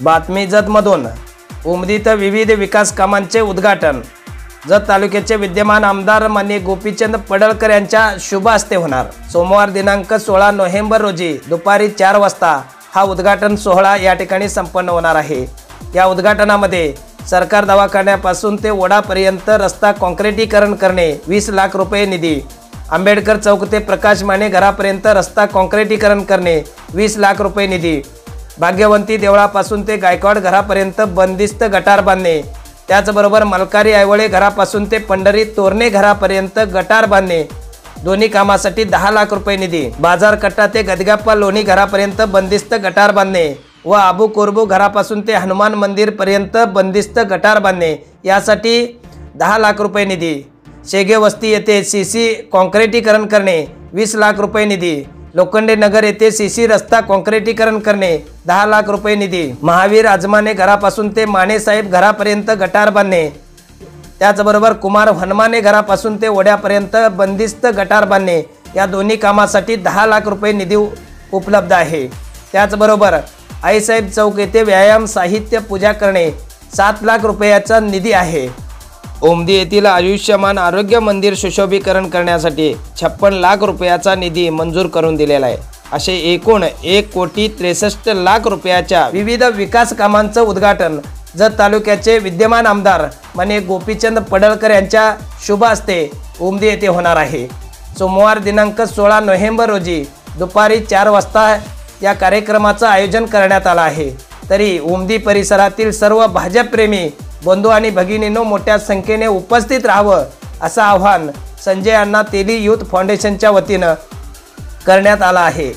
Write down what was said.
बातमी जतमधून उमदीत विविध विकास कामांचे उद्घाटन जत तालुक्याचे विद्यमान आमदार माननीय गोपीचंद पडळकर यांच्या शुभ हस्ते होणार। सोमवार दिनांक 16 नोव्हेंबर रोजी दुपारी 4 वाजता हा उद्घाटन सोहळा या ठिकाणी संपन्न होणार आहे। या उद्घाटनामध्ये सरकार दवाखान्यापासून ते ओढापर्यंत रस्ता काँक्रिटीकरण करणे 20 लाख रुपये निधी, आंबेडकर चौक ते प्रकाश माने घरापर्यंत रस्ता काँक्रिटीकरण करणे 20 लाख रुपये निधी, भाग्यवंती देवळापासून ते गायकवाड घरापर्यंत बंदिस्त गटार बांधणे, त्याचबरोबर मलकारी ऐवळे घरापासून ते पंढरी तोरणे घरापर्यंत गटार बांधणे, दोन्ही कामासाठी 10 लाख रुपये निधी, बाजार कट्टा ते गदगाप्पा लोणी घरापर्यंत बंदिस्त गटार बांधणे व आबू कोरबू घरापासून ते हनुमान मंदिर पर्यंत बंदिस्त गटार बांधणे यासाठी 10 लाख रुपये निधी, शेगे वस्ती येथे सीसी काँक्रिटीकरण करणे 20 लाख रुपये निधी, लोखंडे नगर येथे सीसी रस्ता काँक्रिटीकरण करणे 10 लाख रुपये निधी, महावीर आजमाने घरापासून ते माने साहेब घरापर्यंत गटार बांधणे, त्याचबरोबर कुमार हनुमाने घरापासून ते ओढ्यापर्यंत बंदिस्त गटार बांधणे या दोन्ही कामासाठी 10 लाख रुपये निधी उपलब्ध आहे। त्याचबरोबर आईसाहेब चौक येथे व्यायाम साहित्य पूजा करणे 7 लाख रुपयाचा निधी आहे। उमदी येथील आयुष्यमान आरोग्य मंदिर सुशोभीकरण करण्यासाठी 56 लाख रुपयाचा निधी मंजूर करून दिलेला आहे। असे एकूण 1,63,00,000 रुपयाच्या विविध विकास कामांचं उद्घाटन जत तालुक्याचे विद्यमान आमदार माननीय गोपीचंद पडळकर यांच्या शुभ हस्ते उमदी येथे होणार आहे। सोमवार दिनांक 16 नोव्हेंबर रोजी दुपारी 4 वाजता या कार्यक्रमाचं आयोजन करण्यात आलं आहे। तरी उमदी परिसरातील सर्व भाजपप्रेमी बंधू आणि भगिनींनो मोठ्या संख्येने उपस्थित राहावं असं आवाहन संजय अण्णा तेली यूथ फाउंडेशनच्या वतीनं करण्यात आलं आहे।